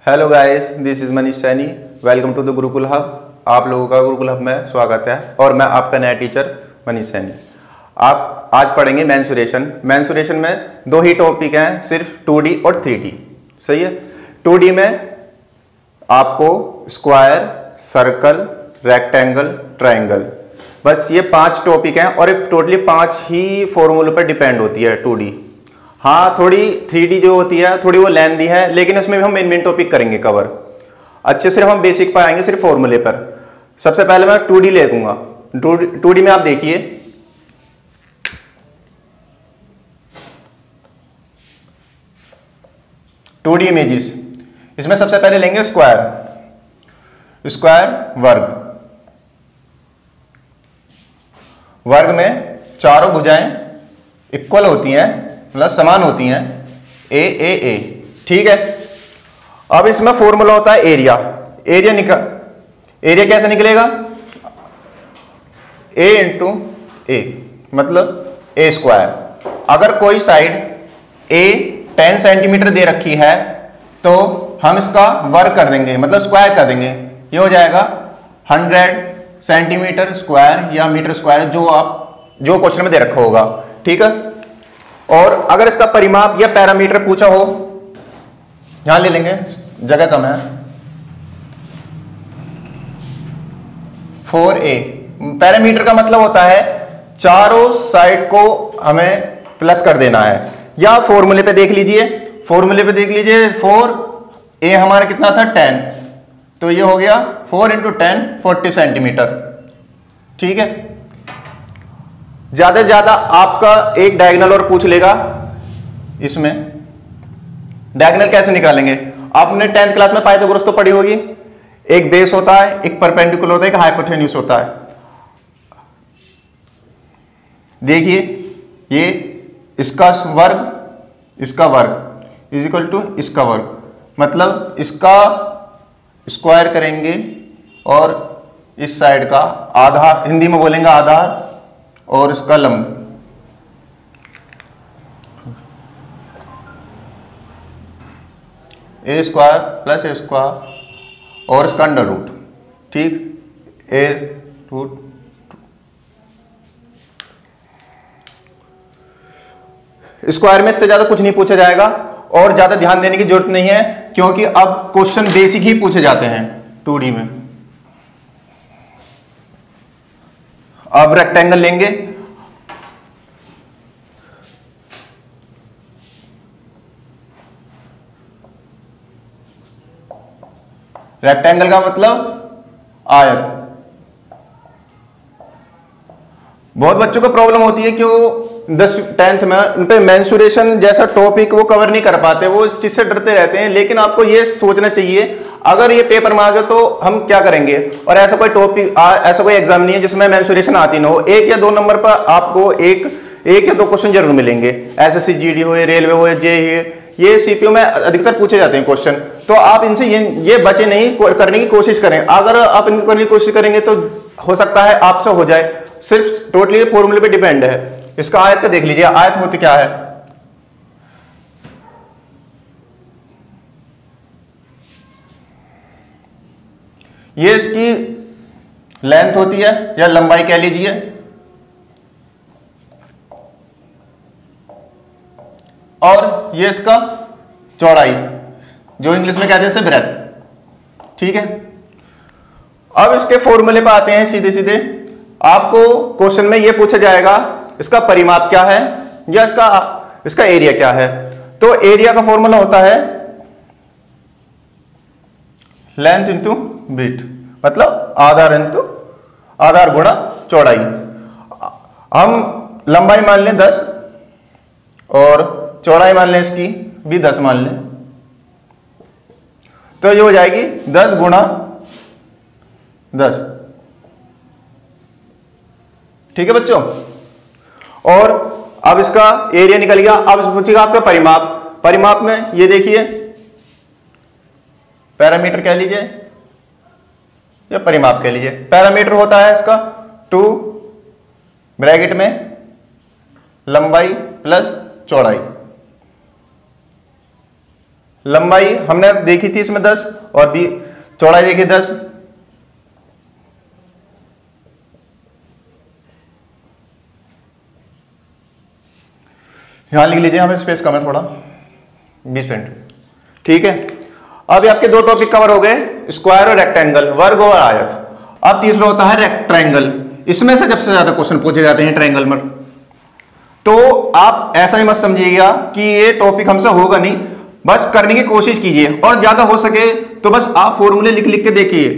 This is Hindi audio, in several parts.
Hello guys, this is Manish Saini. Welcome to the Gurukul Hub. आप लोगों का गुरुकुल हब में स्वागत है और मैं आपका नया टीचर मनीष सैनी। आप आज पढ़ेंगे मेंसुरेशन। मेंसुरेशन में दो ही टॉपिक हैं, सिर्फ 2D और 3D। सही है। 2D में आपको स्क्वायर, सर्कल, रेक्टेंगल, ट्रायंगल, बस ये 5 टॉपिक हैं और टोटली 5 ही फॉर्मूले पर डिपेंड होती है 2D। हाँ, थोड़ी 3D जो होती है थोड़ी वो लेंथी है, लेकिन उसमें भी हम मेन टॉपिक करेंगे कवर। अच्छे से हम बेसिक पाएंगे सिर्फ फॉर्मूले पर। सबसे पहले मैं 2D ले दूंगा। 2D में आप देखिए, टू डी इमेजेस। इसमें सबसे पहले लेंगे स्क्वायर। स्क्वायर वर्ग में चारों भुजाएं इक्वल होती हैं, मतलब समान होती हैं, ए। ठीक है। अब इसमें फॉर्मूला होता है एरिया। एरिया कैसे निकलेगा? ए इंटू ए, मतलब ए स्क्वायर। अगर कोई साइड ए 10 सेंटीमीटर दे रखी है तो हम इसका वर्ग कर देंगे, मतलब स्क्वायर कर देंगे। ये हो जाएगा 100 सेंटीमीटर स्क्वायर या मीटर स्क्वायर, जो क्वेश्चन में दे रखा होगा। ठीक है। और अगर इसका परिमाप या पैरामीटर पूछा हो, यहां ले लेंगे, जगह कम है। 4a। पैरामीटर का मतलब होता है चारों साइड को हमें प्लस कर देना है। या फॉर्मूले पे देख लीजिए, 4a हमारा कितना था 10, तो ये हो गया 4 × 10 40 सेंटीमीटर। ठीक है। ज्यादा से ज्यादा आपका एक डायगोनल और पूछ लेगा। इसमें डायगोनल कैसे निकालेंगे? आपने 10th क्लास में पाइथागोरस तो पढ़ी होगी। एक बेस होता है, एक परपेंडिकुलर होता है, एक हाइपोटेन्यूज होता है। देखिए, ये इसका वर्ग इज इक्वल टू इसका वर्ग, मतलब इसका स्क्वायर करेंगे और इस साइड का आधार, हिंदी में बोलेंगे आधार, और इसका लंब। ए स्क्वायर प्लस ए स्क्वायर और इसका अंडर रूट। ठीक, ए रूट। स्क्वायर में इससे ज्यादा कुछ नहीं पूछा जाएगा और ज्यादा ध्यान देने की जरूरत नहीं है, क्योंकि अब क्वेश्चन बेसिक ही पूछे जाते हैं 2D में। अब रेक्टेंगल लेंगे। रेक्टेंगल का मतलब आयत। बहुत बच्चों को प्रॉब्लम होती है कि वो 10th में उन पे मेंसुरेशन जैसा टॉपिक वो कवर नहीं कर पाते, वो इस चीज से डरते रहते हैं। लेकिन आपको ये सोचना चाहिए, अगर ये पेपर में आ गया तो हम क्या करेंगे। और ऐसा कोई टॉपिक, ऐसा कोई एग्जाम नहीं है जिसमें मेंसुरेशन आती ना हो। 1 या 2 नंबर पर आपको एक या 2 क्वेश्चन जरूर मिलेंगे। एसएससी जीडी हो, रेलवे हो, जेईई, ये सीपीयू में अधिकतर पूछे जाते हैं क्वेश्चन। तो आप इनसे ये बचे नहीं करने की कोशिश करें। अगर आप इनको करने की कोशिश करेंगे तो हो सकता है आपसे हो जाए। सिर्फ टोटली फॉर्मूले पे डिपेंड है। इसका आयत का देख लीजिए, आयत होती क्या है? ये इसकी लेंथ होती है या लंबाई कह लीजिए, और ये इसका चौड़ाई, जो इंग्लिश में कहते हैं इसे ब्रेथ। ठीक है। अब इसके फॉर्मूले पे आते हैं सीधे सीधे। आपको क्वेश्चन में ये पूछा जाएगा इसका परिमाप क्या है या इसका एरिया क्या है। तो एरिया का फॉर्मूला होता है लेंथ इंटू ब्रीथ, मतलब आधार गुणा चौड़ाई। हम लंबाई मान लें 10 और चौड़ाई मान लें इसकी भी 10 मान लें, तो ये हो जाएगी 10 × 10। ठीक है बच्चों। और अब इसका एरिया निकल गया। अब पूछेगा आपका परिमाप में ये देखिए, पैरामीटर कह लीजिए या परिमाप कह लीजिए। पैरामीटर होता है इसका 2 ब्रैकेट में लंबाई प्लस चौड़ाई। लंबाई हमने देखी थी इसमें 10 और भी चौड़ाई देखी 10। यहां लिख लीजिए, हमें स्पेस कम है थोड़ा, 20 सेंट। ठीक है, अब आपके दो टॉपिक कवर हो गए, स्क्वायर और रेक्टेंगल, वर्ग और आयत। अब तीसरा होता है रेक्टेंगल। इसमें से सबसे ज्यादा क्वेश्चन पूछे जाते हैं ट्रायंगल में। तो आप ऐसा ही मत समझिएगा कि ये टॉपिक हमसे होगा नहीं, बस करने की कोशिश कीजिए और ज्यादा हो सके तो बस आप फॉर्मूले लिख लिख के देखिए।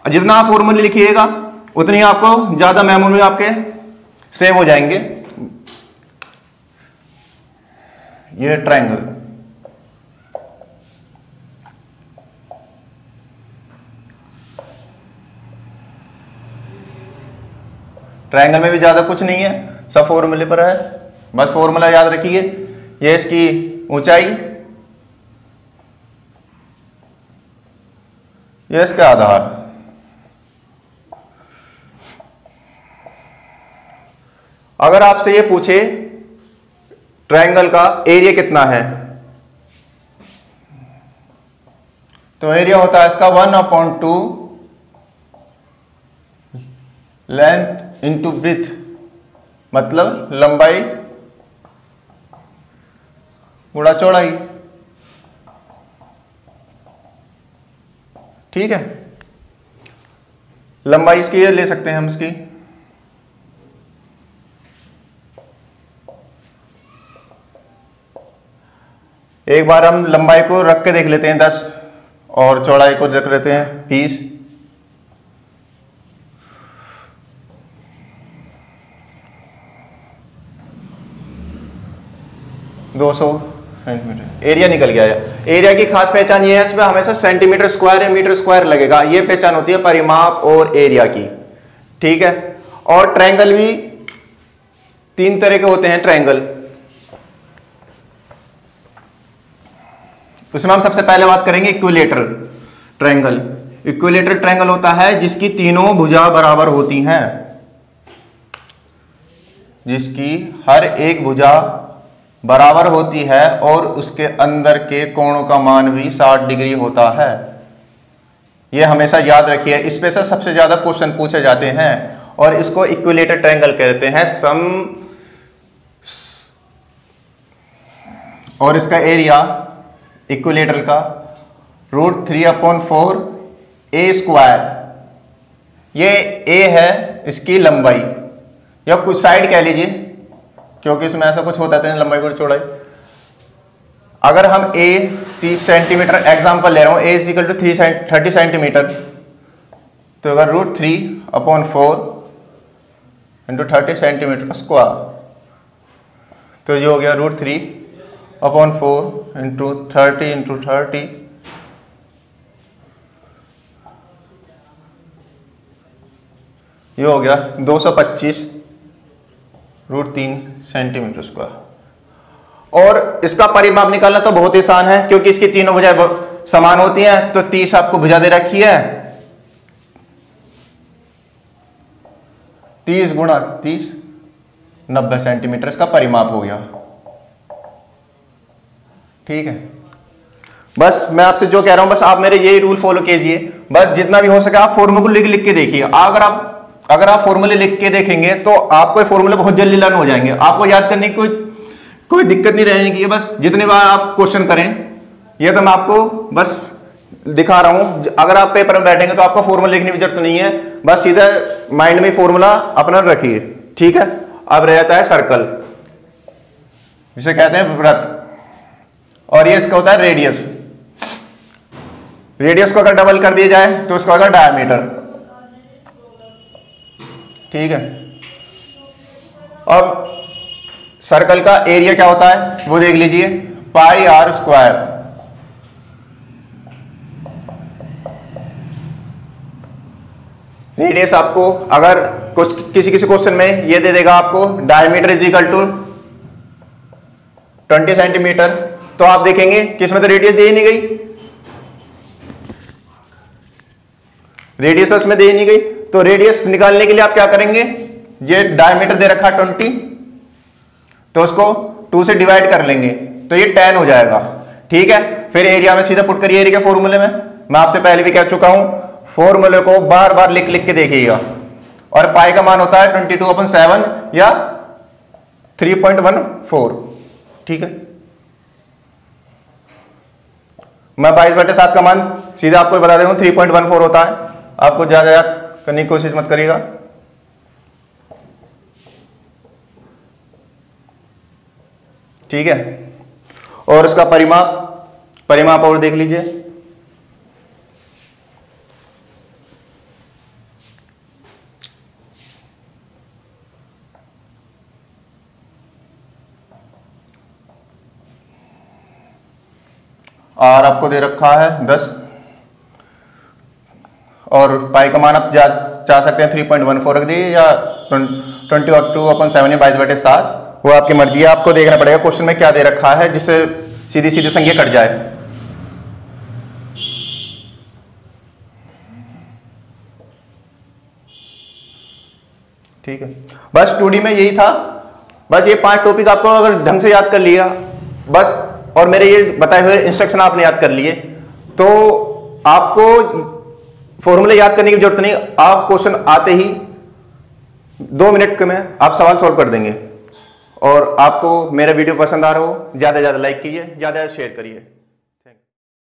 जितना आप फॉर्मूले लिखिएगा उतनी आपको ज्यादा मेमोरी आपके सेव हो जाएंगे। ये ट्रायंगल, ट्रायंगल में भी ज्यादा कुछ नहीं है, सब फॉर्मूले पर है, बस फॉर्मूला याद रखिए। ये इसकी ऊंचाई, ये इसका आधार। अगर आपसे ये पूछे ट्रायंगल का एरिया कितना है, तो एरिया होता है इसका 1/2 लेंथ इंटू ब्रीथ, मतलब लंबाई गुणा चौड़ाई। ठीक है, लंबाई इसकी ये ले सकते हैं हम इसकी, एक बार हम लंबाई को रख के देख लेते हैं 10 और चौड़ाई को रख लेते हैं 20। 200 सेंटीमीटर एरिया निकल गया है। एरिया की खास पहचान ये है, इसमें हमेशा सेंटीमीटर स्क्वायर या मीटर स्क्वायर लगेगा, ये पहचान होती है परिमाप और एरिया की। ठीक है, और ट्रायंगल भी 3 तरह के होते हैं ट्रायंगल। उसमें हम सबसे पहले बात करेंगे इक्विलेटरल ट्रायंगल। इक्विलेटरल ट्रायंगल होता है जिसकी तीनों भुजा बराबर होती हैं, जिसकी हर एक भुजा बराबर होती है और उसके अंदर के कोणों का मान भी 60 डिग्री होता है। यह हमेशा याद रखिए, इस पे से सबसे ज्यादा क्वेश्चन पूछे जाते हैं और इसको इक्विलेटरल ट्रायंगल कहते हैं। सम और इसका एरिया इक्विलेटरल का √3/4 a स्क्वायर, ये a है इसकी लंबाई या कुछ साइड कह लीजिए, क्योंकि इसमें ऐसा कुछ होता है लंबाई और चौड़ाई। अगर हम a 30 सेंटीमीटर एग्जाम्पल ले रहा हूं, a = 30 सेंटीमीटर, तो अगर √3/4 इंटू 30 सेंटीमीटर का स्क्वायर, तो ये हो गया √3/4 इंटू 30 इंटू 30, ये हो गया 225 √3 सेंटीमीटर स्क्वायर। और इसका परिमाप निकालना तो बहुत ही आसान है, क्योंकि इसकी तीनों भुजाएं समान होती हैं। तो 30 आपको भुजा दे रखी है, 30 गुणा 30 90 सेंटीमीटर इसका परिमाप हो गया। ठीक है, बस मैं आपसे जो कह रहा हूं, बस आप मेरे यही रूल फॉलो कीजिए। बस जितना भी हो सके आप फॉर्मूले को लिख लिख के देखिए। अगर आप फॉर्मूले लिख के देखेंगे तो आपको फॉर्मूले बहुत जल्दी लर्न हो जाएंगे, आपको याद करने की कोई दिक्कत नहीं रहेगी। बस जितने बार आप क्वेश्चन करें, ये तो मैं आपको बस दिखा रहा हूं। अगर आप पेपर में बैठेंगे तो आपको फॉर्मूला लिखने की जरूरत नहीं है, बस सीधा माइंड में फॉर्मूला अपना रखिए। ठीक है, अब रह जाता है सर्कल, जिसे कहते हैं वृत्त, और ये इसका होता है रेडियस। रेडियस को अगर डबल कर दिया जाए तो इसका होगा डायमीटर। ठीक है, अब सर्कल का एरिया क्या होता है वो देख लीजिए, πr²। रेडियस आपको अगर कुछ किसी क्वेश्चन में ये दे देगा आपको डायमीटर = 20 सेंटीमीटर, तो आप देखेंगे कि इसमें तो रेडियस दे ही नहीं गई, रेडियस इसमें दे ही नहीं गई। तो रेडियस निकालने के लिए आप क्या करेंगे, ये डायमीटर दे रखा 20, तो उसको 2 से डिवाइड कर लेंगे तो ये 10 हो जाएगा। ठीक है, फिर एरिया में सीधा पुट करिए एरिया के फॉर्मूले में। मैं आपसे पहले भी कह चुका हूं, फॉर्मूले को बार बार लिख लिख के देखिएगा। और पाई का मान होता है 22/7 या 3.14, ठीक है। मैं 22/7 का मान सीधा आपको बता दूं 3.14 होता है। आपको ज्यादा याद करने की कोशिश मत करिएगा। ठीक है, और इसका परिमाप और देख लीजिए। आर आपको दे रखा है 10, और पाई का मान आप चाह सकते हैं 3.14 रख दिए या 22/7 या 22/7, वो आपकी मर्जी है। आपको देखना पड़ेगा क्वेश्चन में क्या दे रखा है जिससे सीधी सीधी संख्या कट जाए। ठीक है, बस 2D में यही था। बस ये 5 टॉपिक आपको अगर ढंग से याद कर लिया बस, और मेरे ये बताए हुए इंस्ट्रक्शन आपने याद कर लिए, तो आपको फॉर्मूले याद करने की जरूरत नहीं। आप क्वेश्चन आते ही 2 मिनट में आप सवाल सॉल्व कर देंगे। और आपको मेरा वीडियो पसंद आ रहा हो, ज्यादा से ज्यादा लाइक कीजिए, ज्यादा से शेयर करिए।